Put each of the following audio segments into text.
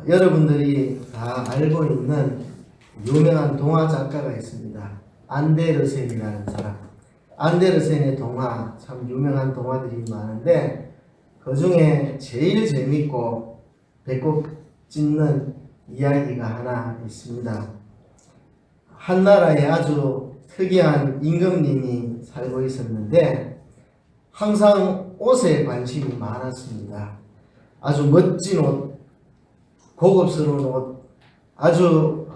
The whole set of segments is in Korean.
여러분들이 다 알고 있는 유명한 동화 작가가 있습니다. 안데르센이라는 사람. 안데르센의 동화, 참 유명한 동화들이 많은데 그 중에 제일 재밌고 배꼽 찢는 이야기가 하나 있습니다. 한 나라에 아주 특이한 임금님이 살고 있었는데 항상 옷에 관심이 많았습니다. 아주 멋진 옷, 고급스러운 옷, 아주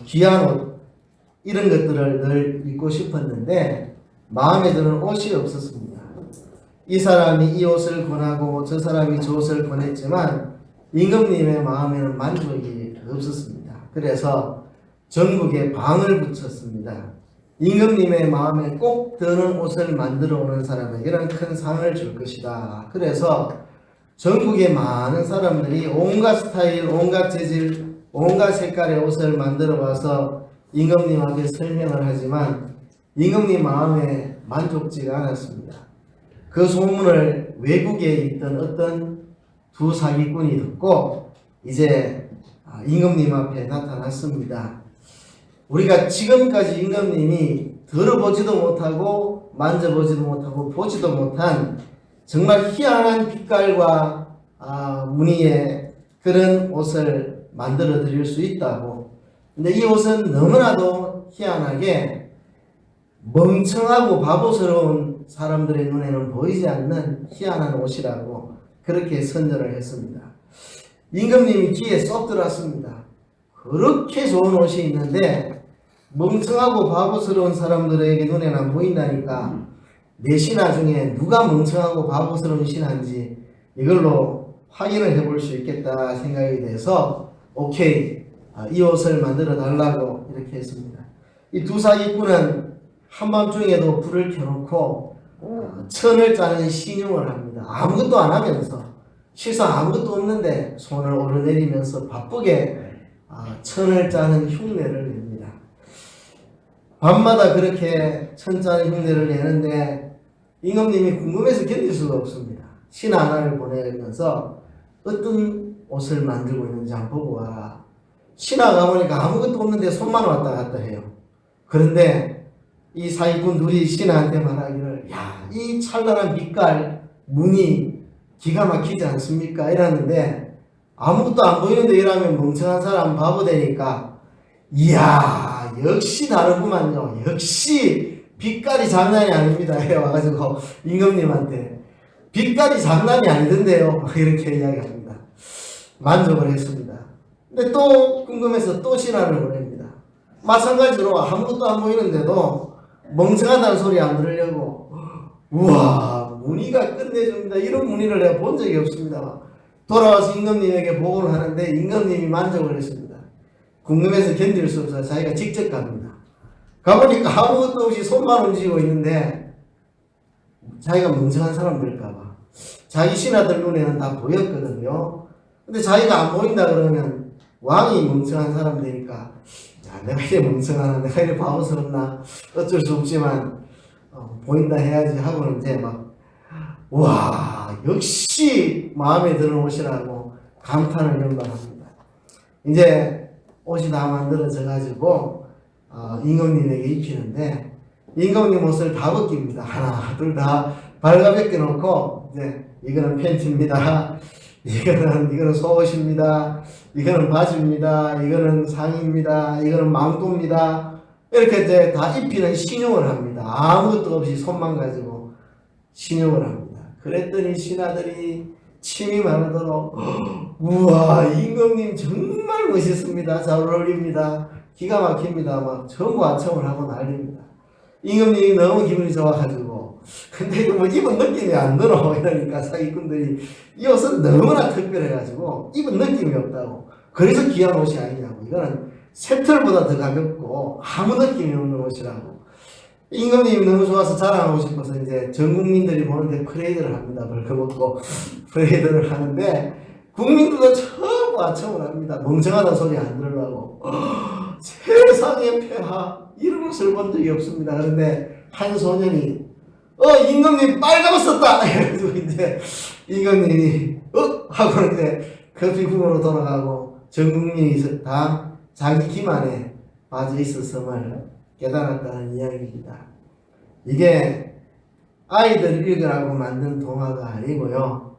귀한 옷, 이런 것들을 늘 입고 싶었는데 마음에 드는 옷이 없었습니다. 이 사람이 이 옷을 권하고 저 사람이 저 옷을 권했지만 임금님의 마음에는 만족이 없었습니다. 그래서 전국에 방을 붙였습니다. 임금님의 마음에 꼭 드는 옷을 만들어 오는 사람에게는 큰 상을 줄 것이다. 그래서 전국에 많은 사람들이 온갖 스타일, 온갖 재질, 온갖 색깔의 옷을 만들어 와서 임금님한테 설명을 하지만 임금님 마음에 만족지가 않았습니다. 그 소문을 외국에 있던 어떤 두 사기꾼이 듣고 이제 임금님 앞에 나타났습니다. 우리가 지금까지 임금님이 들어보지도 못하고 만져보지도 못하고 보지도 못한 정말 희한한 빛깔과 무늬의 그런 옷을 만들어 드릴 수 있다고. 근데 이 옷은 너무나도 희한하게 멍청하고 바보스러운 사람들의 눈에는 보이지 않는 희한한 옷이라고 그렇게 선전을 했습니다. 임금님이 귀에 쏙 들어왔습니다. 그렇게 좋은 옷이 있는데 멍청하고 바보스러운 사람들에게 눈에는 안 보인다니까 내 신하 중에 누가 멍청하고 바보스러운 신하인지 이걸로 확인을 해볼 수 있겠다 생각이 돼서 오케이, 이 옷을 만들어 달라고 이렇게 했습니다. 이 두 사기꾼은 한밤중에도 불을 켜놓고 천을 짜는 신용을 합니다. 아무것도 안 하면서 실상 아무것도 없는데 손을 오르내리면서 바쁘게 천을 짜는 흉내를 냅니다. 밤마다 그렇게 천 짜는 흉내를 내는데 임금님이 궁금해서 견딜 수가 없습니다. 신하 하나를 보내면서 어떤 옷을 만들고 있는지 한번 보고 와라. 신하가 보니까 아무것도 없는데 손만 왔다 갔다 해요. 그런데 이 사기꾼 둘이 신하한테 말하기를 야, 이 찬란한 빛깔, 무늬 기가 막히지 않습니까? 이러는데 아무것도 안 보이는데 이러면 멍청한 사람 바보 되니까 이야, 역시 다르구만요. 역시 빛깔이 장난이 아닙니다. 해 와가지고 임금님한테 빛깔이 장난이 아니던데요. 이렇게 이야기합니다. 만족을 했습니다. 근데 또 궁금해서 또 신하를 보냅니다. 마찬가지로 아무것도 안 보이는데도 멍청하다는 소리 안 들으려고 우와, 무늬가 끝내줍니다. 이런 무늬를 내가 본 적이 없습니다. 돌아와서 임금님에게 보고를 하는데 임금님이 만족을 했습니다. 궁금해서 견딜 수 없어서 자기가 직접 갑니다. 가보니까 아무것도 없이 손만 움직이고 있는데 자기가 멍청한 사람 될까봐 자기 신하들 눈에는 다 보였거든요. 근데 자기가 안 보인다 그러면 왕이 멍청한 사람 되니까 야, 내가 이래 멍청하나, 내가 이래 바보스럽나, 어쩔 수 없지만 보인다 해야지 하고는 이제 막 와, 역시 마음에 드는 옷이라고 감탄을 연발합니다. 이제 옷이 다 만들어져 가지고 임금님에게 입히는데 임금님 옷을 다 벗깁니다. 하나 둘 다 발가벗겨 놓고 이제 이거는 팬티입니다. 이거는 속옷입니다. 이거는 바지입니다. 이거는 상의입니다. 이거는 망토입니다. 이렇게 이제 다 입히는 신용을 합니다. 아무것도 없이 손만 가지고 신용을 합니다. 그랬더니 신하들이 침이 마르도록 우와, 임금님 정말 멋있습니다. 잘 어울립니다. 기가 막힙니다. 막 전부 아첨을 하고 난립니다. 임금님이 너무 기분이 좋아가지고 근데 이거 뭐 입은 느낌이 안 들어 이러니까 사기꾼들이 이 옷은 너무나 특별해가지고 입은 느낌이 없다고. 그래서 귀한 옷이 아니냐고. 이거는 쇠털보다 더 가볍고 아무 느낌이 없는 옷이라고. 임금님이 너무 좋아서 자랑하고 싶어서 이제 전 국민들이 보는데 프레이드를 합니다. 벌거벗고 프레이드를 하는데 국민들도 전부 아첨을 합니다. 멍청하다는 소리 안 들으려고. 세상에 폐하, 이런 것을 본 적이 없습니다. 그런데 한 소년이 임금님 빨가벗었다! 이래가지고 이제 임금님이 하고 이제 급히 궁으로 돌아가고 전 국민이 다 자기 기만에 빠져 있었음을 깨달았다는 이야기입니다. 이게 아이들 읽으라고 만든 동화가 아니고요.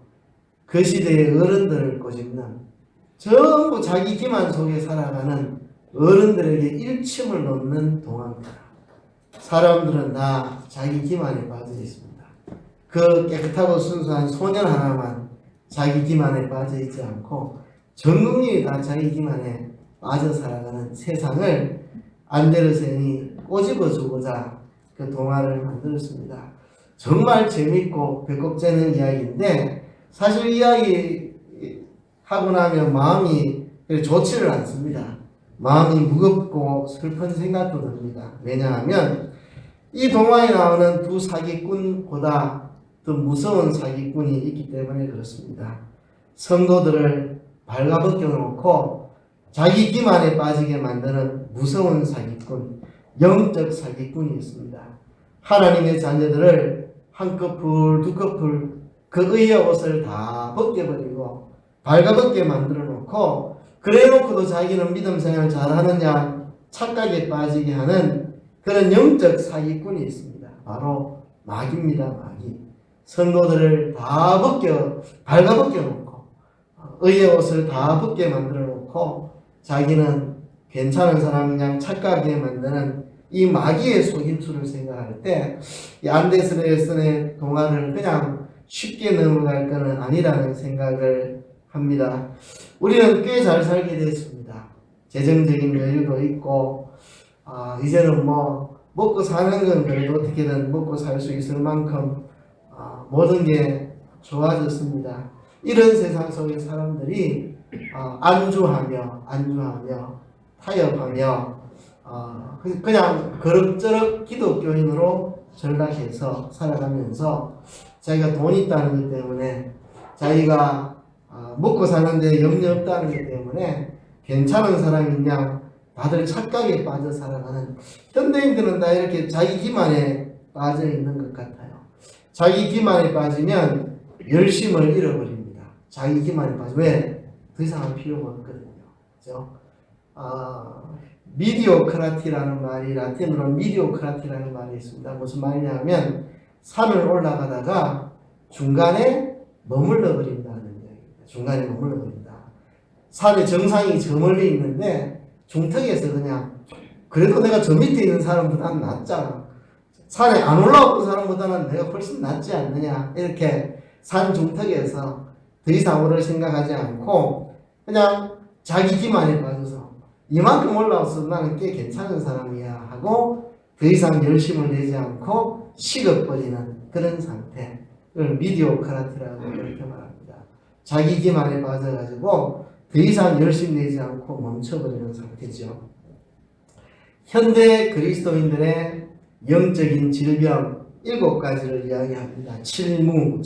그 시대의 어른들을 꼬집는, 전부 자기 기만 속에 살아가는 어른들에게 일침을 놓는 동화입니다. 사람들은 다 자기 기만에 빠져 있습니다. 그 깨끗하고 순수한 소년 하나만 자기 기만에 빠져 있지 않고 전 국민이 다 자기 기만에 빠져 살아가는 세상을 안데르센이 꼬집어주고자 그 동화를 만들었습니다. 정말 재밌고 배꼽 째는 이야기인데, 사실 이야기 하고 나면 마음이 좋지를 않습니다. 마음이 무겁고 슬픈 생각도 듭니다. 왜냐하면 이 동화에 나오는 두 사기꾼보다 더 무서운 사기꾼이 있기 때문에 그렇습니다. 성도들을 발가벗겨 놓고 자기 기만에 빠지게 만드는 무서운 사기꾼, 영적 사기꾼이 있습니다. 하나님의 자녀들을 한 커플, 두 커플 그 의의 옷을 다 벗겨버리고 발가벗게 만들어 놓고, 그래 놓고도 자기는 믿음 생활 잘하느냐 착각에 빠지게 하는 그런 영적 사기꾼이 있습니다. 바로 마귀입니다. 마귀. 성도들을 다 발가벗겨 놓고 의의 옷을 다 벗게 만들어 놓고 자기는 괜찮은 사람인 양 착각하게 만드는 이 마귀의 속임수를 생각할 때 이 안데르센의 동화를 그냥 쉽게 넘어갈 것은 아니라는 생각을 합니다. 우리는 꽤 잘 살게 됐습니다. 재정적인 여유도 있고, 이제는 뭐 먹고 사는 건 그래도 어떻게든 먹고 살 수 있을 만큼 모든 게 좋아졌습니다. 이런 세상 속의 사람들이 안주하며 타협하며 그냥 그럭저럭 기독교인으로 전락해서 살아가면서 자기가 돈이 있다는 것 때문에, 자기가 먹고 사는데 염려 없다는 것 때문에 괜찮은 사람인 양 다들 착각에 빠져 살아가는, 현대인들은 다 이렇게 자기 기만에 빠져 있는 것 같아요. 자기 기만에 빠지면 열심을 잃어버립니다. 자기 기만에 빠지면 왜? 더 이상 할 필요가 없거든요. 그죠? 미디오크라티라는 말이, 라틴어로 미디오크라티라는 말이 있습니다. 무슨 말이냐면 산을 올라가다가 중간에 머물러 버린다는 얘기입니다. 중간에 머물러 버린다. 산의 정상이 저 멀리 있는데 중턱에서 그냥, 그래도 내가 저 밑에 있는 사람보다는 낫잖아, 산에 안 올라오는 사람보다는 내가 훨씬 낫지 않느냐, 이렇게 산 중턱에서 더 이상 오를 생각하지 않고 그냥 자기 기만에 빠져서 이만큼 올라와서 나는 꽤 괜찮은 사람이야 하고 더 이상 열심을 내지 않고 식어버리는 그런 상태를 미디오크라티라고 그렇게 말합니다. 자기 기만에 빠져가지고 더 이상 열심 내지 않고 멈춰버리는 상태죠. 현대 그리스도인들의 영적인 질병 7가지를 이야기합니다. 칠무.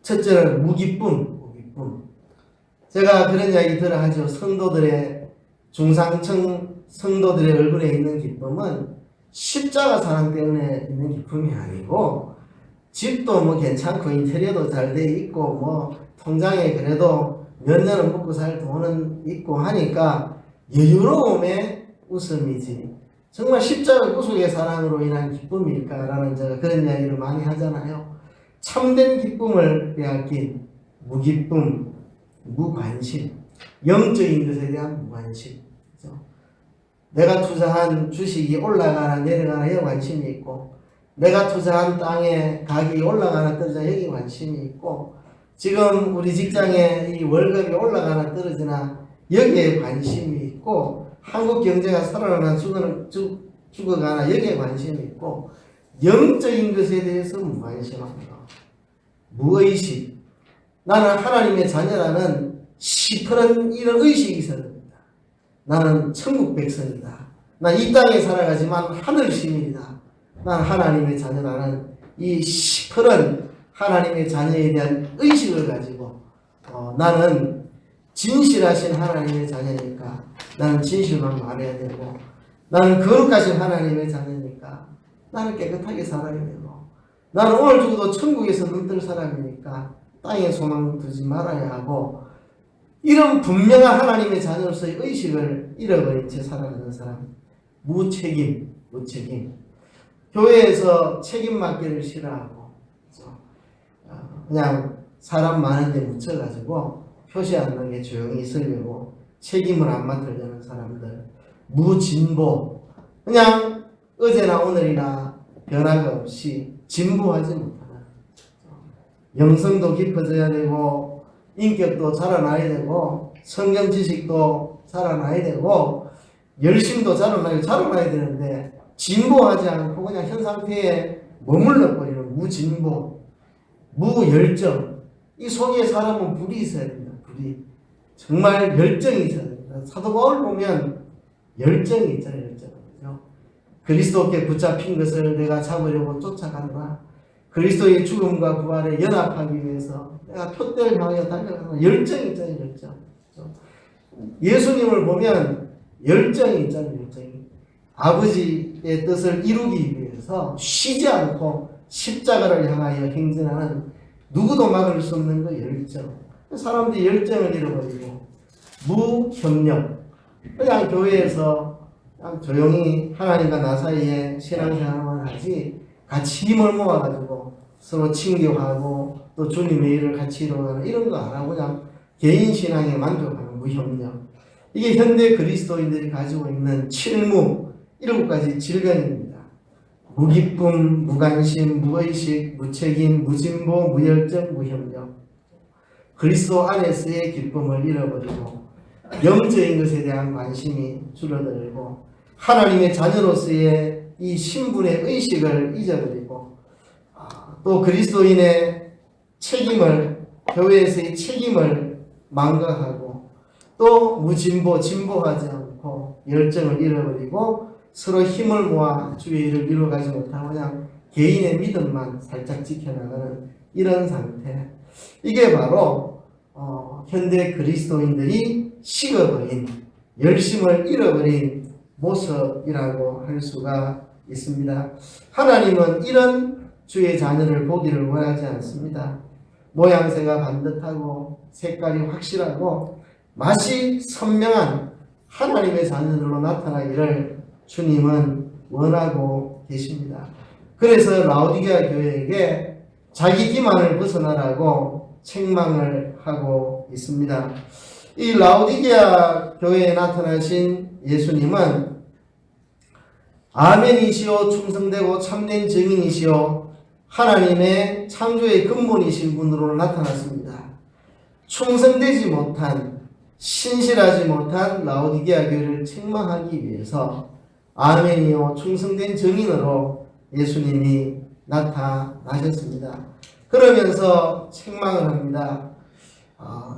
첫째는 무기쁨. 제가 그런 이야기 들어 하죠. 성도들의, 중상층 성도들의 얼굴에 있는 기쁨은 십자가 사랑 때문에 있는 기쁨이 아니고, 집도 뭐 괜찮고 인테리어도 잘 돼 있고 뭐 통장에 그래도 몇 년은 먹고 살 돈은 있고 하니까 여유로움의 웃음이지, 정말 십자가 구속의 사랑으로 인한 기쁨일까라는 제가 그런 이야기를 많이 하잖아요. 참된 기쁨을 빼앗긴 무기쁨, 무관심, 영적인 것에 대한 무관심. 그렇죠? 내가 투자한 주식이 올라가나 내려가나 여기 관심이 있고, 내가 투자한 땅에 가격이 올라가나 떨어지나 여기 관심이 있고, 지금 우리 직장에 이 월급이 올라가나 떨어지나 여기에 관심이 있고, 한국 경제가 살아나나 죽어가나 여기에 관심이 있고, 영적인 것에 대해서 무관심합니다. 무의식. 나는 하나님의 자녀라는 시퍼런 이런 의식이 있어야 됩니다. 나는 천국 백성이다. 난 이 땅에 살아가지만 하늘 시민이다. 난 하나님의 자녀라는 이 시퍼런 하나님의 자녀에 대한 의식을 가지고 나는 진실하신 하나님의 자녀니까 나는 진실만 말해야 되고, 나는 거룩하신 하나님의 자녀니까 나는 깨끗하게 살아야 되고, 나는 오늘 죽어도 천국에서 눈뜰 사람이니까 땅에 소망 두지 말아야 하고, 이런 분명한 하나님의 자녀로서의 의식을 잃어버린 채 살아가는 사람, 무책임. 교회에서 책임 맡기를 싫어하고, 그냥 사람 많은데 묻혀가지고 표시 안 나게 조용히 있으려고 책임을 안 맡으려는 사람들, 무진보. 그냥 어제나 오늘이나 변화가 없이 진보하지 못하는, 영성도 깊어져야 되고 인격도 자라나야 되고 성경 지식도 자라나야 되고 열심도 자라나야 되는데 진보하지 않고 그냥 현 상태에 머물러 버리는 무진보, 무열정. 이 속에 사람은 불이 있어야 됩니다. 불이. 정말 열정이 있어야 됩니다. 사도 바울 보면 열정이 있잖아요. 열정. 그리스도께 붙잡힌 것을 내가 잡으려고 쫓아간다. 그리스도의 죽음과 부활에 연합하기 위해서 내가 표대를 향하여 달려간다. 열정이 있잖아요. 열정. 예수님을 보면 열정이 있잖아요. 열정이. 아버지의 뜻을 이루기 위해서 쉬지 않고 십자가를 향하여 행진하는, 누구도 막을 수 없는 그 열정. 사람들이 열정을 잃어버리고 무협력. 그냥 교회에서 그냥 조용히 하나님과 나 사이에 신앙생활만 하지 같이 힘을 모아가지고 서로 친교하고 또 주님의 일을 같이 이루는 이런 거 안 하고 그냥 개인 신앙에 만족하는 무협력. 이게 현대 그리스도인들이 가지고 있는 7가지 질병입니다. 무기쁨, 무관심, 무의식, 무책임, 무진보, 무열정, 무협력. 그리스도 안에서의 기쁨을 잃어버리고 영적인 것에 대한 관심이 줄어들고 하나님의 자녀로서의 이 신분의 의식을 잊어버리고 또 그리스도인의 책임을, 교회에서의 책임을 망각하고 또 무진보, 진보하지 않고 열정을 잃어버리고 서로 힘을 모아 주의 일을 이루어가지 못하고 그냥 개인의 믿음만 살짝 지켜나가는 이런 상태. 이게 바로 현대 그리스도인들이 식어버린, 열심을 잃어버린 모습이라고 할 수가 있습니다. 하나님은 이런 주의 자녀를 보기를 원하지 않습니다. 모양새가 반듯하고 색깔이 확실하고 맛이 선명한 하나님의 자녀들로 나타나기를 주님은 원하고 계십니다. 그래서 라오디게아 교회에게 자기 기만을 벗어나라고 책망을 하고 있습니다. 이 라오디게아 교회에 나타나신 예수님은 아멘이시오, 충성되고 참된 증인이시오, 하나님의 창조의 근본이신 분으로 나타났습니다. 충성되지 못한, 신실하지 못한 라오디게아 교회를 책망하기 위해서 아멘이요, 충성된 증인으로 예수님이 나타나셨습니다. 그러면서 책망을 합니다.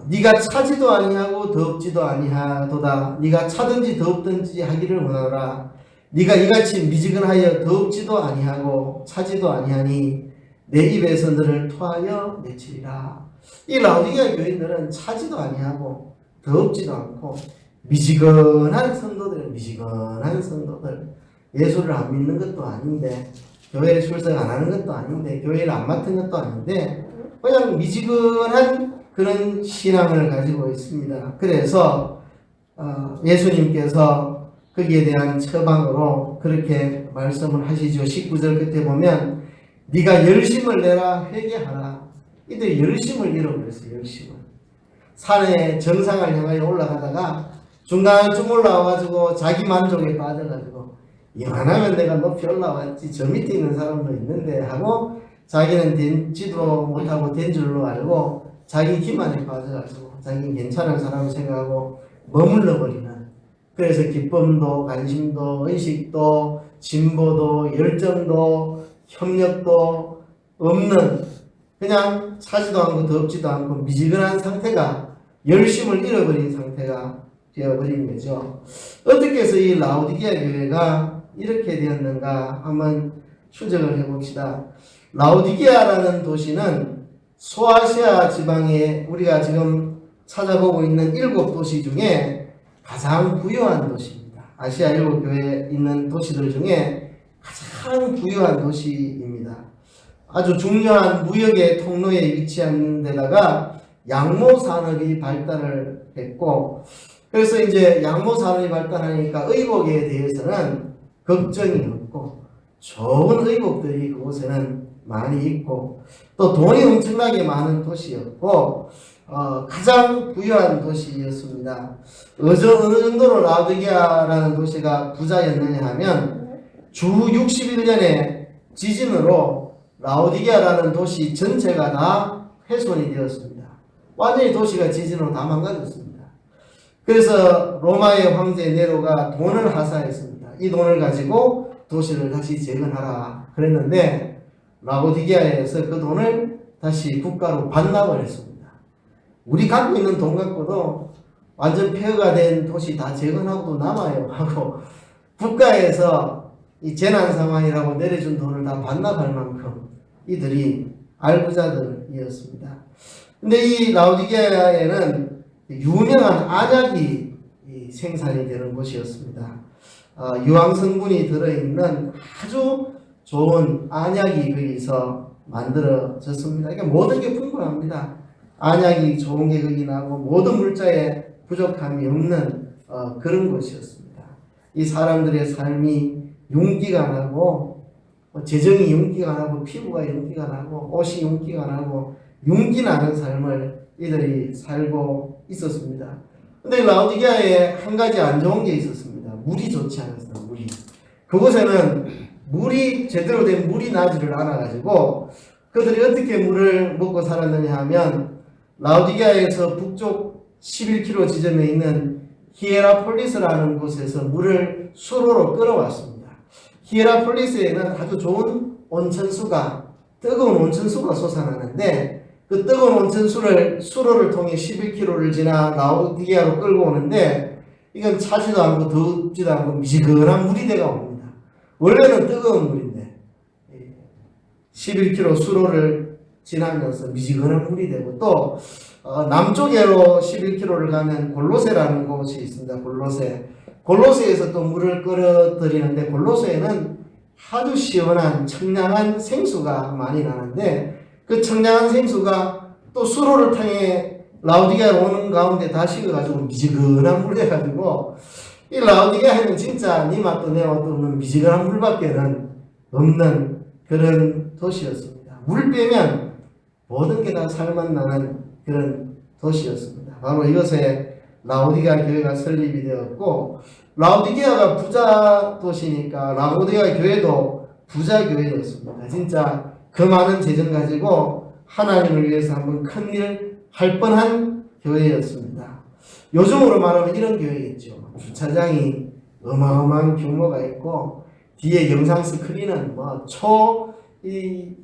네가 차지도 아니하고 더없지도 아니하도다. 네가 차든지 더없든지 하기를 원하노라. 네가 이같이 미지근하여 더없지도 아니하고 차지도 아니하니 내 입에서 너를 토하여 내치리라. 이 라오디게아 교인들은 차지도 아니하고 더없지도 않고 미지근한 성도들, 예수를 안 믿는 것도 아닌데, 교회에 출석 안 하는 것도 아닌데, 교회를 안 맡은 것도 아닌데, 그냥 미지근한 그런 신앙을 가지고 있습니다. 그래서 예수님께서 거기에 대한 처방으로 그렇게 말씀을 하시죠. 19절 끝에 보면 네가 열심을 내라, 회개하라. 이들이 열심을 잃어버렸어요. 열심을. 산의 정상을 향하여 올라가다가 중간쯤 올라와가지고 자기 만족에 빠져가지고 이만하면 내가 높이 올라왔지, 저 밑에 있는 사람도 있는데 하고 자기는 된지도 못하고 된 줄로 알고 자기 기만에 빠져가지고 자기는 괜찮은 사람을 생각하고 머물러 버리는, 그래서 기쁨도 관심도 의식도 진보도 열정도 협력도 없는, 그냥 차지도 않고 덥지도 않고 미지근한 상태가, 열심을 잃어버린 상태가 되어버린 거죠. 어떻게 해서 이 라오디게아 교회가 이렇게 되었는가 한번 추적을 해봅시다. 라오디게아라는 도시는 소아시아 지방에 우리가 지금 찾아보고 있는 7도시 중에 가장 부유한 도시입니다. 아시아 7교회에 있는 도시들 중에 가장 부유한 도시입니다. 아주 중요한 무역의 통로에 위치한 데다가 양모 산업이 발달을 했고, 그래서 이제 양모 산업이 발달하니까 의복에 대해서는 걱정이 없고 좋은 의복들이 그곳에는 많이 있고 또 돈이 엄청나게 많은 도시였고 가장 부유한 도시였습니다. 어느 정도로 라오디게아라는 도시가 부자였느냐 하면 주 61년의 지진으로 라오디게아라는 도시 전체가 다 훼손이 되었습니다. 완전히 도시가 지진으로 다 망가졌습니다. 그래서 로마의 황제 네로가 돈을 하사했습니다. 이 돈을 가지고 도시를 다시 재건하라 그랬는데 라오디게아에서 그 돈을 다시 국가로 반납을 했습니다. 우리 갖고 있는 돈 갖고도 완전 폐허가 된 도시 다 재건하고도 남아요 하고 국가에서 이 재난 상황이라고 내려준 돈을 다 반납할 만큼 이들이 알부자들이었습니다. 근데 이 라오디게아에는 유명한 안약이 생산이 되는 곳이었습니다. 유황 성분이 들어있는 아주 좋은 안약이 거기서 만들어졌습니다. 그러니까 모든 게 풍부합니다. 안약이 좋은 게 거기 나고 모든 물자에 부족함이 없는 그런 곳이었습니다. 이 사람들의 삶이 윤기가 나고 재정이 윤기가 나고 피부가 윤기가 나고 옷이 윤기가 나고 윤기 나는 삶을 이들이 살고 있었습니다. 근데 라오디게아에 한 가지 안 좋은 게 있었습니다. 물이 좋지 않았어요. 물이. 그곳에는 물이 제대로 된 물이 나지를 않아가지고 그들이 어떻게 물을 먹고 살았느냐 하면 라오디게아에서 북쪽 11km 지점에 있는 히에라폴리스라는 곳에서 물을 수로로 끌어왔습니다. 히에라폴리스에는 아주 좋은 온천수가 뜨거운 온천수가 솟아나는데 그 뜨거운 온천수를 수로를 통해 11km를 지나 라오디게아로 끌고 오는데 이건 차지도 않고 덥지도 않고 미지근한 물이 돼가 옵니다. 원래는 뜨거운 물인데 11km 수로를 지나면서 미지근한 물이 되고 또 남쪽으로 11km를 가면 골로세라는 곳이 있습니다. 골로세에서 또 물을 끌어들이는데 골로세에는 아주 시원한 청량한 생수가 많이 나는데 그 청량한 생수가 또 수로를 통해 라오디게아로 오는 가운데 다 식어가지고 미지근한 물 돼가지고 이 라오디게아에는 진짜 니 맛도 내 맛도 없는 미지근한 물밖에는 없는 그런 도시였습니다. 물 빼면 모든 게 다 살맛나는 그런 도시였습니다. 바로 이것에 라오디게아 교회가 설립이 되었고 라오디게아가 부자 도시니까 라오디게아 교회도 부자 교회였습니다. 진짜 그 많은 재정 가지고 하나님을 위해서 한번 큰일 할 뻔한 교회였습니다. 요즘으로 말하면 이런 교회겠죠. 주차장이 어마어마한 규모가 있고 뒤에 영상 스크린은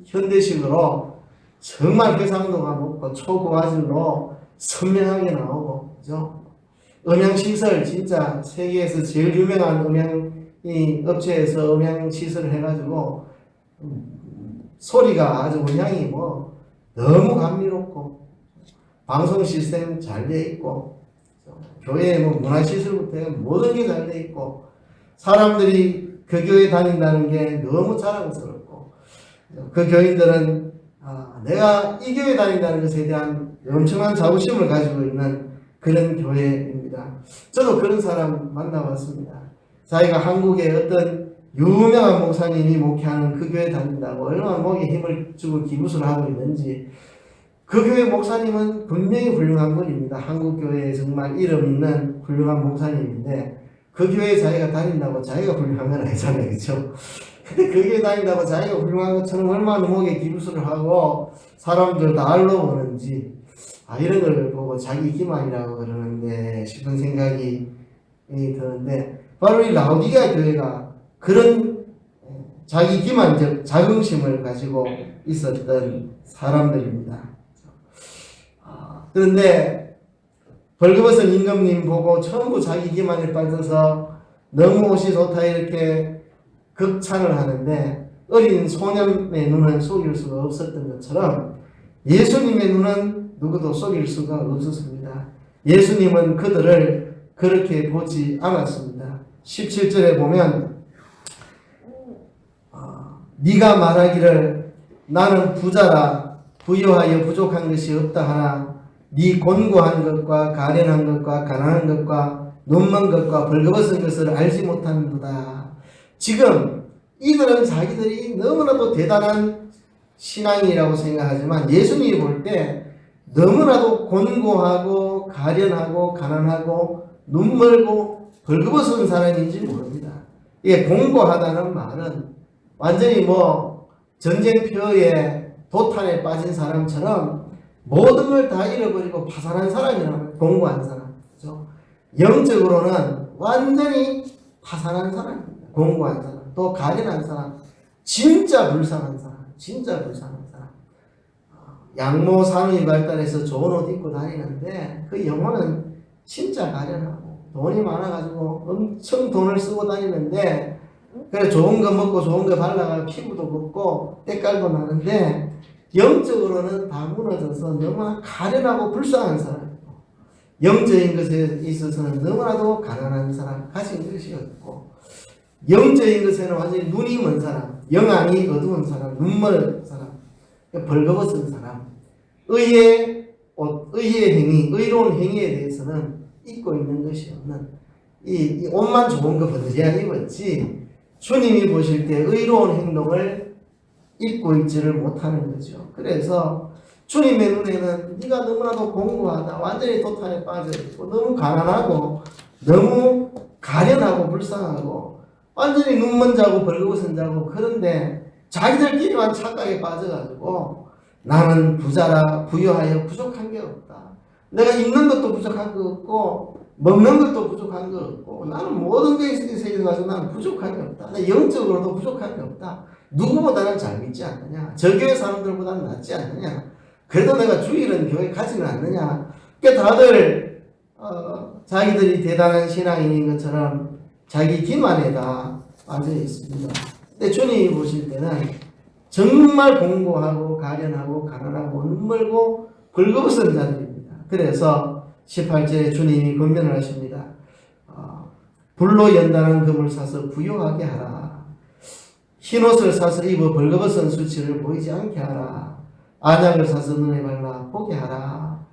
현대식으로 정말 해상도가 높고 초고화질로 선명하게 나오고 그죠? 음향시설 진짜 세계에서 제일 유명한 업체에서 음향시설을 해가지고 소리가 아주 음향이 너무 감미롭고 방송 시스템 잘 돼 있고 교회 문화시설부터 모든 게 잘 돼 있고 사람들이 그 교회 다닌다는 게 너무 자랑스럽고 그 교인들은 내가 이 교회 다닌다는 것에 대한 엄청난 자부심을 가지고 있는 그런 교회입니다. 저도 그런 사람 만나봤습니다. 자기가 한국의 어떤 유명한 목사님이 목회하는 그 교회 다닌다고 얼마나 목에 힘을 주고 기부를 하고 있는지 그 교회 목사님은 분명히 훌륭한 분입니다. 한국 교회에 정말 이름 있는 훌륭한 목사님인데 그 교회에 자기가 다닌다고 자기가 훌륭한 건 아니잖아요. 그렇죠? 근데 그 교회 다닌다고 자기가 훌륭한 것처럼 얼마나 목에 기부를 하고 사람들 다 알러보는지 이런 걸 보고 자기 기만이라고 그러는데 싶은 생각이 드는데 바로 이 라오디게아 교회가 그런 자기 기만적 자긍심을 가지고 있었던 사람들입니다. 그런데 벌거벗은 임금님 보고 전부 자기 기만에 빠져서 너무 옷이 좋다 이렇게 극찬을 하는데 어린 소년의 눈은 속일 수가 없었던 것처럼 예수님의 눈은 누구도 속일 수가 없었습니다. 예수님은 그들을 그렇게 보지 않았습니다. 17절에 보면 네가 말하기를 나는 부자라 부유하여 부족한 것이 없다 하나 네 곤고한 것과 가련한 것과 가난한 것과 눈먼 것과 벌거벗은 것을 알지 못하는도다. 지금 이들은 자기들이 너무나도 대단한 신앙이라고 생각하지만 예수님이 볼 때 너무나도 곤고하고 가련하고 가난하고 눈멀고 벌거벗은 사람인지 모릅니다. 이게 곤고하다는 말은 완전히 뭐 전쟁표에 도탄에 빠진 사람처럼 모든 걸 다 잃어버리고 파산한 사람이라면 곤고한 사람. 그렇죠? 영적으로는 완전히 파산한 사람입니다. 곤고한 사람. 또 가련한 사람. 진짜 불쌍한 사람. 진짜 불쌍한 사람. 양모 산업이 발달해서 좋은 옷 입고 다니는데 그 영혼은 진짜 가련하고 돈이 많아가지고 엄청 돈을 쓰고 다니는데 그래 좋은 거 먹고 좋은 거 발라가 피부도 붓고 때깔도 나는데 영적으로는 다 무너져서 너무나 가련하고 불쌍한 사람이고 영적인 것에 있어서는 너무나도 가난한 사람, 가진 것이 없고 영적인 것에는 완전히 눈이 먼 사람, 영안이 어두운 사람, 눈먼 사람, 벌거벗은 사람, 의의 옷, 의의 행위, 의로운 행위에 대해서는 입고 있는 것이 없는 이 옷만 좋은 거 버들이야 입었지 주님이 보실 때 의로운 행동을 입고 있지를 못하는 거죠. 그래서 주님의 눈에는 네가 너무나도 공고하다, 완전히 도탄에 빠져있고 너무 가난하고 너무 가련하고 불쌍하고 완전히 눈먼 자고 벌거벗은 자고 그런데 자기들끼리만 착각에 빠져가지고 나는 부자라 부유하여 부족한 게 없다. 내가 입는 것도 부족한 거 없고 먹는 것도 부족한 거 없고 나는 모든 것에 있어서 나는 부족한 게 없다. 나 영적으로도 부족한 게 없다. 누구보다는 잘 믿지 않느냐. 저 교회 사람들보다는 낫지 않느냐. 그래도 내가 주일은 교회 가지는 않느냐. 그러니까 다들 자기들이 대단한 신앙인인 것처럼 자기 기만에다 빠져 있습니다. 근데 주님이 보실 때는 정말 공고하고 가련하고 가난하고 눈멀고 벌거벗은 자들입니다. 그래서 18절에 주님이 권면을 하십니다. 불로 연단한 금을 사서 부요하게 하라. 흰옷을 사서 입어 벌거벗은 수치를 보이지 않게 하라. 안약을 사서 눈에 발라 보게 하라.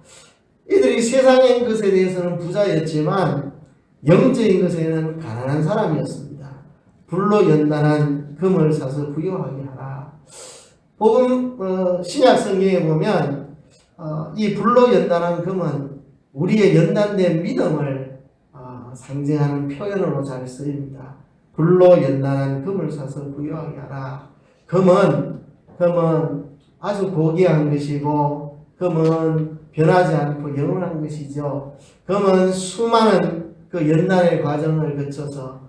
이들이 세상의 것에 대해서는 부자였지만 영적인 것에는 가난한 사람이었습니다. 불로 연단한 금을 사서 부요하게 하라. 복음 신약 성경에 보면 이 불로 연단한 금은 우리의 연단된 믿음을 상징하는 표현으로 잘 쓰입니다. 불로 연단한 금을 사서 부요하게 하라. 금은 아주 고귀한 것이고 금은 변하지 않고 영원한 것이죠. 금은 수많은 그 연단의 과정을 거쳐서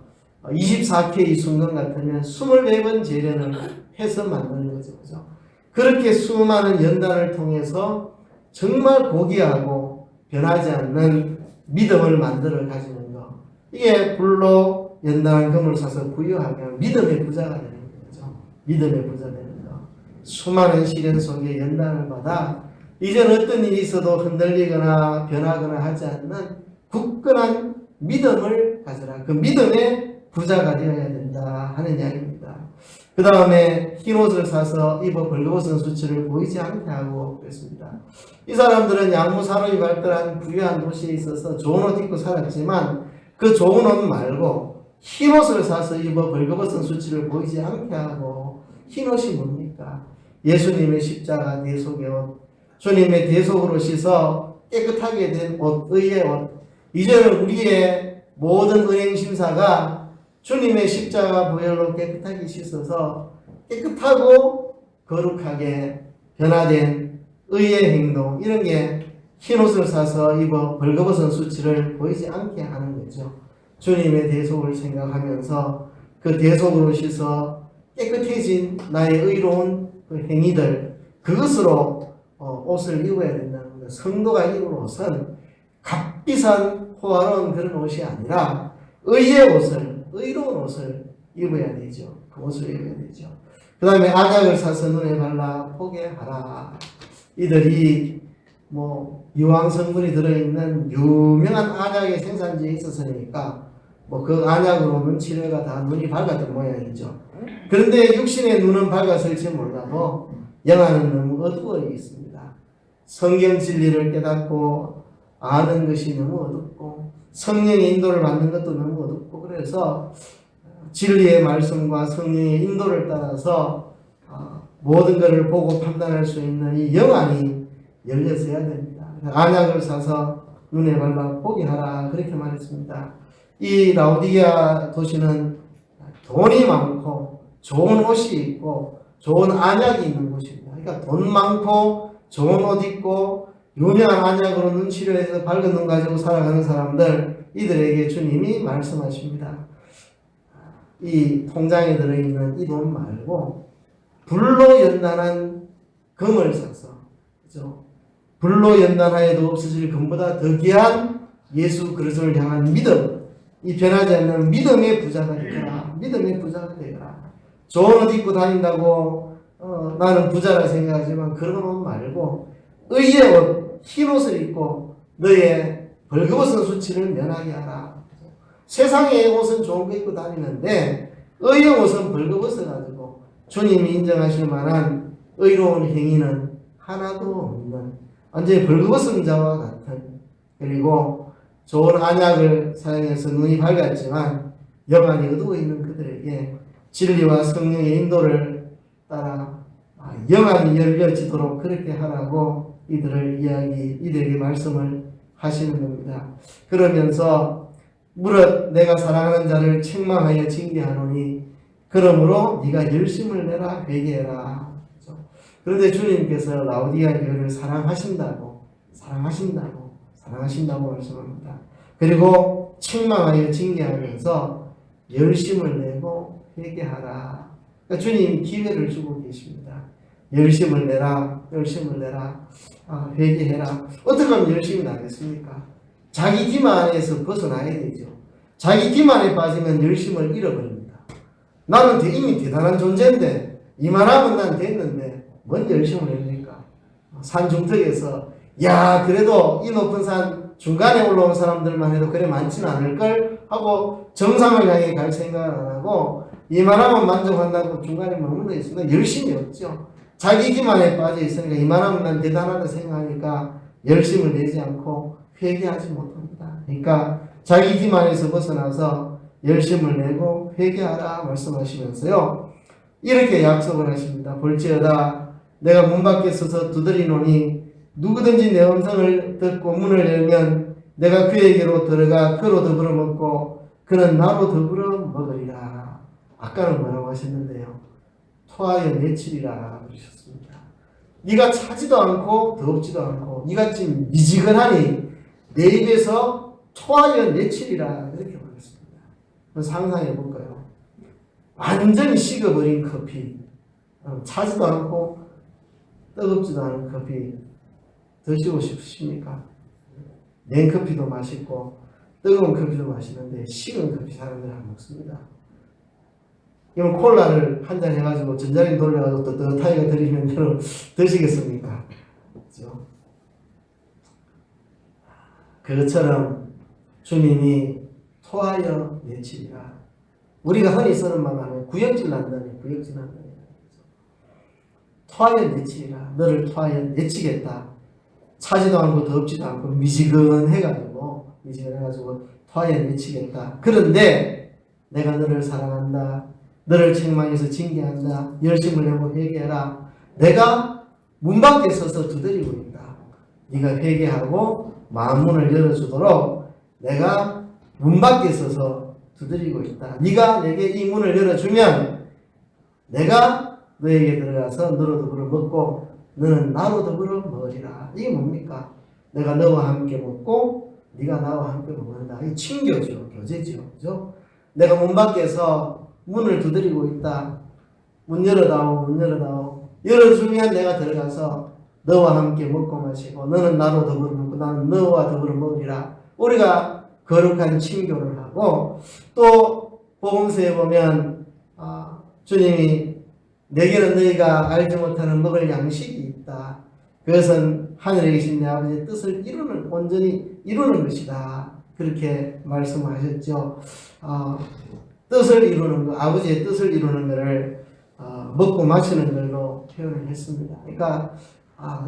24K 순금 같으면 24번 재련을 해서 만드는 거죠. 그죠? 그렇게 수많은 연단을 통해서 정말 고귀하고 변하지 않는 믿음을 만들어 가지는 것. 이게 불로 연단한 금을 사서 부유하게 하면 믿음의 부자가 되는 거죠. 믿음의 부자 되는 것. 수많은 시련 속에 연단을 받아 이제는 어떤 일이 있어도 흔들리거나 변하거나 하지 않는 굳건한 믿음을 가져라. 그 믿음의 부자가 되어야 된다 하는 이야기입니다. 그 다음에 흰옷을 사서 입어 벌거벗은 수치를 보이지 않게 하고 그랬습니다. 이 사람들은 양무 산업이 발달한 부유한 도시에 있어서 좋은 옷 입고 살았지만 그 좋은 옷 말고 흰옷을 사서 입어 벌거벗은 수치를 보이지 않게 하고 흰옷이 뭡니까? 예수님의 십자가 대속의 옷, 주님의 대속으로 씻어 깨끗하게 된 옷, 의의 옷. 이제는 우리의 모든 은행 심사가 주님의 십자가 보혈로 깨끗하게 씻어서 깨끗하고 거룩하게 변화된 의의 행동, 이런 게 흰옷을 사서 입어 벌거벗은 수치를 보이지 않게 하는 거죠. 주님의 대속을 생각하면서 그 대속으로 씻어 깨끗해진 나의 의로운 그 행위들, 그것으로 옷을 입어야 된다는 거예요. 성도가 입은 옷은 값비싼 호화로운 그런 옷이 아니라 의의 옷을, 의로운 옷을 입어야 되죠. 그 옷을 입어야 되죠. 그 다음에 안약을 사서 눈에 발라 보게 하라. 이들이 유황 성분이 들어있는 유명한 안약의 생산지에 있어서니까 그 안약으로 눈치료가 다 눈이 밝았던 모양이죠. 그런데 육신의 눈은 밝았을지 몰라도 영안은 너무 어두워 있습니다. 성경 진리를 깨닫고 아는 것이 너무 어둡고 성령의 인도를 받는 것도 너무 어둡고 그래서 진리의 말씀과 성령의 인도를 따라서 모든 것을 보고 판단할 수 있는 이 영안이 열려져야 됩니다. 안약을 사서 눈에 발라 보게 하라 그렇게 말했습니다. 이 라오디게아 도시는 돈이 많고 좋은 옷이 있고 좋은 안약이 있는 곳입니다. 그러니까 돈 많고 좋은 옷 입고 유명한 안약으로 눈 치료해서 밝은 눈 가지고 살아가는 사람들 이들에게 주님이 말씀하십니다. 이 통장에 들어있는 이 돈 말고 불로 연단한 금을 사서 그죠? 불로 연단하여도 없어질 금보다 더 귀한 예수 그리스도를 향한 믿음, 이 변하지 않는 믿음의 부자가 되거라. 믿음의 부자가 되거라. 좋은 옷 입고 다닌다고 나는 부자라 생각하지만 그런 옷 말고 의의 옷, 흰 옷을 입고 너의 벌거벗은 수치를 면하게 하라. 세상의 옷은 좋은 거 입고 다니는데 의의 옷은 벌거벗어가지고 주님이 인정하실 만한 의로운 행위는 하나도 없는 완전히 벌거벗은 자와 같은, 그리고 좋은 안약을 사용해서 눈이 밝았지만 영안이 어두워 있는 그들에게 진리와 성령의 인도를 따라 영안이 열려지도록 그렇게 하라고 이들에게 말씀을 하시는 겁니다. 그러면서 무릇 내가 사랑하는 자를 책망하여 징계하노니 그러므로 네가 열심을 내라 회개해라. 그런데 주님께서 라오디게아 교회를 사랑하신다고 말씀합니다. 그리고 책망하여 징계하면서 열심을 내고 회개하라. 그러니까 주님 기회를 주고 계십니다. 열심을 내라, 회개해라. 어떻게 하면 열심히 나겠습니까? 자기 기만에서 벗어나야 되죠. 자기 기만에 빠지면 열심을 잃어버립니다. 나는 이미 대단한 존재인데 이만하면 난 됐는데 뭔 열심을 합니까? 산 중턱에서 그래도 이 높은 산 중간에 올라온 사람들만 해도 그래 많지는 않을걸 하고 정상을 향해 갈 생각을 안 하고 이만하면 만족한다고 중간에 머물러 있으면 열심이 없죠. 자기 기만에 빠져 있으니까 이만하면 난 대단하다 생각하니까 열심을 내지 않고 회개하지 못합니다. 그러니까 자기 기만에서 벗어나서 열심을 내고 회개하라 말씀하시면서요. 이렇게 약속을 하십니다. 볼지어다 내가 문 밖에 서서 두드리노니 누구든지 내 음성을 듣고 문을 열면 내가 그에게로 들어가 그로 더불어 먹고 그는 나로 더불어 먹으리라. 아까는 뭐라고 하셨는데요? 토하여 내치리라 그러셨습니다. 네가 차지도 않고 더럽지도 않고 네가 지금 미지근하니 내 입에서 토하여 내치리라 이렇게 말했습니다. 상상해 볼까요? 완전히 식어버린 커피, 차지도 않고 뜨겁지도 않은 커피 드시고 싶으십니까? 냉커피도 맛있고 뜨거운 커피도 맛있는데 식은 커피 사람들은 안 먹습니다. 이건 콜라를 한 잔 해가지고 전자레인지 돌려가지고 뜨뜻하게 드리면 드시겠습니까? 그렇죠? 그것처럼 주님이 토하여 내치리라. 우리가 흔히 쓰는 말 하면 구역질 난다니. 토하여 내치리라. 너를 토하여 내치겠다. 차지도 않고 덥지도 않고 미지근해가지고 토하여 내치겠다. 그런데 내가 너를 사랑한다. 너를 책망해서 징계한다. 열심을 내고 회개해라. 내가 문 밖에 서서 두드리고 있다. 네가 회개하고 마음문을 열어주도록 내가 문 밖에 서서 두드리고 있다. 네가 내게 이 문을 열어주면 내가 너에게 들어가서 너로 더불어 먹고 너는 나로 더불어 먹으리라. 이게 뭡니까? 내가 너와 함께 먹고 네가 나와 함께 먹는다. 이 친교죠. 교제죠. 그죠? 내가 문 밖에서 문을 두드리고 있다. 문 열어다오. 열어주면 내가 들어가서 너와 함께 먹고 마시고 너는 나로 더불어 먹고 나는 너와 더불어 먹으리라. 우리가 거룩한 친교를 하고 또 복음서에 보면 주님이 내게는 너희가 알지 못하는 먹을 양식이 있다. 그것은 하늘에 계신 내 아버지의 뜻을 온전히 이루는 것이다. 그렇게 말씀하셨죠. 뜻을 이루는 것, 아버지의 뜻을 이루는 것을 먹고 마시는 걸로 표현을 했습니다. 그러니까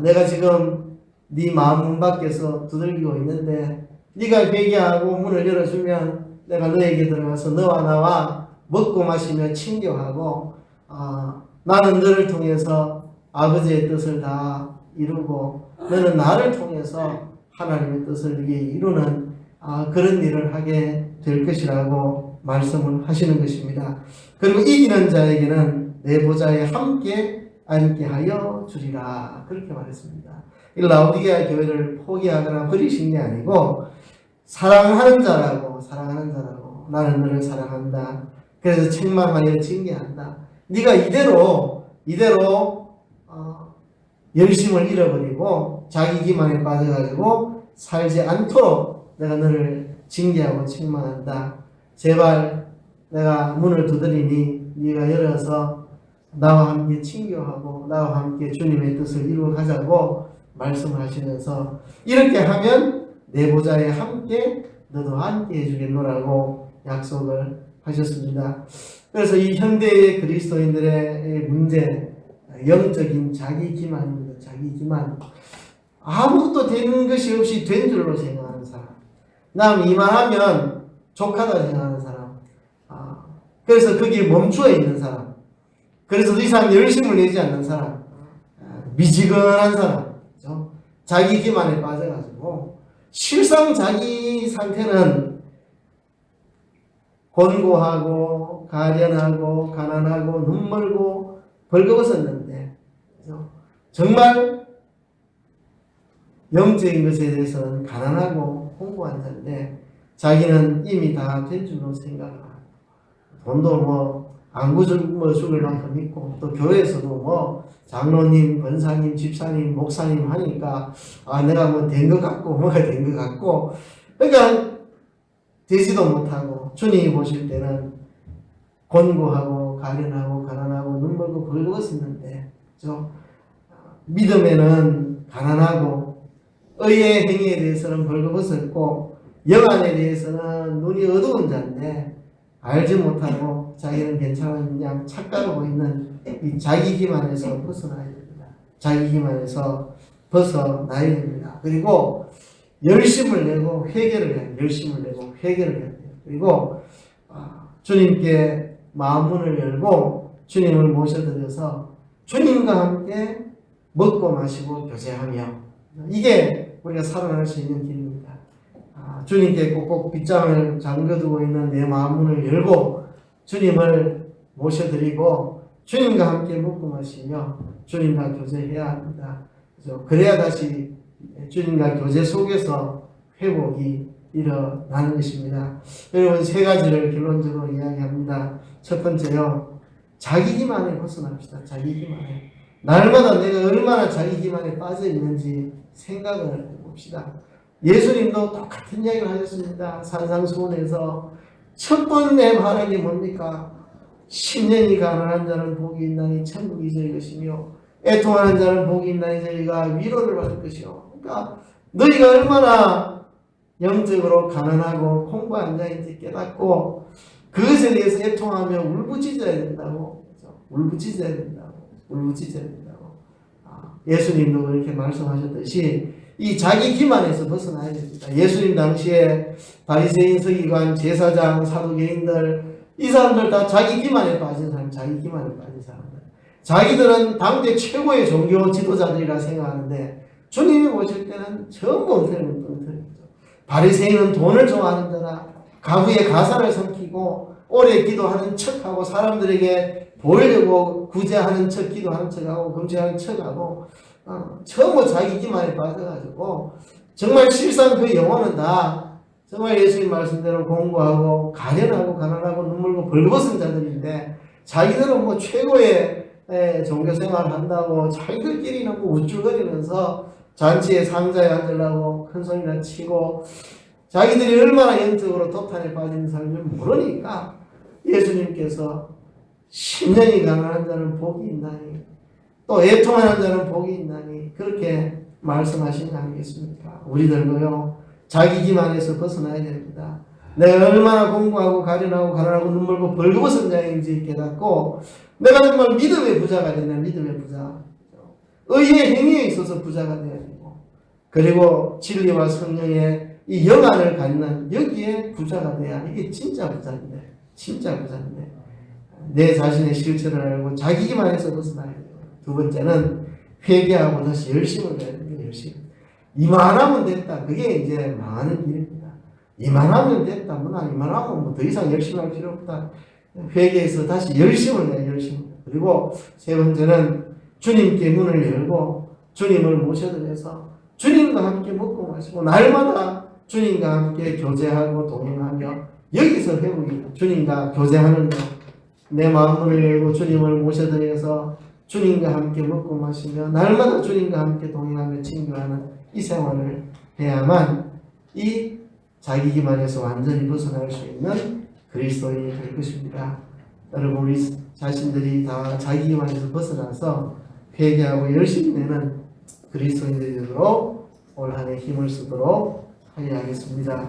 내가 지금 네 마음 문 밖에서 두들기고 있는데 네가 회개하고 문을 열어주면 내가 너에게 들어가서 너와 나와 먹고 마시며 친교하고 나는 너를 통해서 아버지의 뜻을 다 이루고 너는 나를 통해서 하나님의 뜻을 위해 이루는 그런 일을 하게 될 것이라고 말씀을 하시는 것입니다. 그리고 이기는 자에게는 내 보좌에 함께 앉게 하여 주리라 그렇게 말했습니다. 이 라오디게아 교회를 포기하거나 버리신 게 아니고 사랑하는 자라고 나는 너를 사랑한다. 그래서 책망하여 징계한다. 네가 이대로 열심을 잃어버리고 자기 기만에 빠져가지고 살지 않도록 내가 너를 징계하고 책망한다. 제발 내가 문을 두드리니 네가 열어서 나와 함께 친교하고 나와 함께 주님의 뜻을 이루어 가자고 말씀하시면서 이렇게 하면 내 보좌에 함께 너도 함께 해주겠노라고 약속을 하셨습니다. 그래서 이 현대의 그리스도인들의 문제, 영적인 자기 기만입니다. 자기 기만. 아무것도 되는 것이 없이 된 줄로 생각하는 사람. 남 이만하면 족하다 생각하는 사람. 그래서 거기에 멈추어 있는 사람. 그래서 더 이상 열심을 내지 않는 사람. 미지근한 사람. 그렇죠? 자기 기만에 빠져가지고 실상 자기 상태는 곤고하고 가련하고 가난하고 눈멀고 벌거벗었는데 정말 영적인 것에 대해서는 가난하고 홍보한 자인데 자기는 이미 다 된 줄로 생각을 하고 돈도 안 죽을 만큼 있고 또 교회에서도 장로님, 권사님, 집사님, 목사님 하니까 내가 된 것 같고 뭐가 된 것 같고 그러니까 되지도 못하고 주님이 보실 때는 곤고하고 가련하고 가난하고 눈멀고 벌거벗었는데 믿음에는 가난하고 의의 행위에 대해서는 벌거벗었고 영안에 대해서는 눈이 어두운 자인데 알지 못하고 자기는 괜찮은 그냥 착각하고 있는 이 자기 기만에서 벗어나야 됩니다. 자기 기만에서 벗어나야 됩니다. 그리고 열심을 내고 회개를 해야 돼요. 열심을 내고 회개를 해야 돼요. 그리고 주님께 마음문을 열고 주님을 모셔드려서 주님과 함께 먹고 마시고 교제하며 이게 우리가 살아날 수 있는 길입니다. 주님께 꼭꼭 빗장을 잠겨두고 있는 내 마음문을 열고 주님을 모셔드리고 주님과 함께 먹고 마시며 주님과 교제해야 합니다. 그래야 다시 주님과 교제 속에서 회복이 일어나는 것입니다. 여러분 세 가지를 결론적으로 이야기합니다. 첫 번째요. 자기 기만에 벗어납시다. 자기 기만에. 날마다 내가 얼마나 자기 기만에 빠져 있는지 생각을 해봅시다. 예수님도 똑같은 이야기를 하셨습니다. 산상수훈에서 첫 번째 말하는 게 뭡니까? 10년이 가난한 자는 복이 있나니 천국이 저희 것이며 애통하는 자는 복이 있나니 저희가 위로를 받을 것이요. 그러니까 너희가 얼마나 영적으로 가난하고 공부한 자인지 깨닫고 그것에 대해서 애통하며 울부짖어야 된다고. 울부짖어야 된다고. 예수님도 그렇게 말씀하셨듯이 이 자기 기만에서 벗어나야 됩니다. 예수님 당시에 바리새인, 서기관, 제사장, 사두개인들 이 사람들 다 자기 기만에 빠진 사람, 자기들은 당대 최고의 종교 지도자들이라 생각하는데 주님이 보실 때는 전부 엉터리죠. 바리새인은 돈을 좋아하는 자라 가부에 가사를 삼키고 오래 기도하는 척하고 사람들에게 보이려고 구제하는 척, 기도하는 척하고 금식하는 척하고 전부 자기 기만에 빠져가지고 정말 실상 그 영혼은 다 정말 예수님 말씀대로 공부하고 가련하고 가난하고 눈물고 벌거벗은 자들인데 자기들은 최고의 종교생활을 한다고 자기들끼리는 우쭐거리면서 잔치에 상자에 앉으려고 큰 소리나 치고 자기들이 얼마나 영적으로 도탄에 빠진 사람을 모르니까 예수님께서 10년이 가난한 자는 복이 있나니 또 애통하는 자는 복이 있나니 그렇게 말씀하신 거 아니겠습니까? 우리들도요 자기 기만에서 벗어나야 됩니다. 내가 얼마나 공부하고 가련하고 가난하고 눈물고 벌거벗은 자인지 깨닫고 내가 정말 믿음의 부자가 되냐. 믿음의 부자. 의의 행위에 있어서 부자가 되어야 되고 그리고 진리와 성령의 이 영안을 갖는 여기에 부자가 돼야 이게 진짜 부자인데, 진짜 부자인데 내 자신의 실체를 알고 자기 기만에서 벗어나야 돼요. 두 번째는 회개하고 다시 열심을 내야 됩니다. 열심. 이만하면 됐다. 그게 이제 망하는 길입니다. 이만하면 됐다. 이만하면 뭐 더 이상 열심히 할 필요 없다. 회개해서 다시 열심을 내야 열심. 그리고 세 번째는 주님께 문을 열고 주님을 모셔드려서 주님과 함께 먹고 마시고 날마다 주님과 함께 교제하고 동행하며 여기서 회복이 주님과 교제하는 것, 내 마음을 열고 주님을 모셔드려서 주님과 함께 먹고 마시며 날마다 주님과 함께 동행하며 친교하는 이 생활을 해야만 이 자기 기만에서 완전히 벗어날 수 있는 그리스도인이 될 것입니다. 여러분 우리 자신들이 다 자기 기만에서 벗어나서 회개하고 열심히 내는 그리스도인들이 되도록 올 한 해 힘을 쓰도록 하여야겠습니다.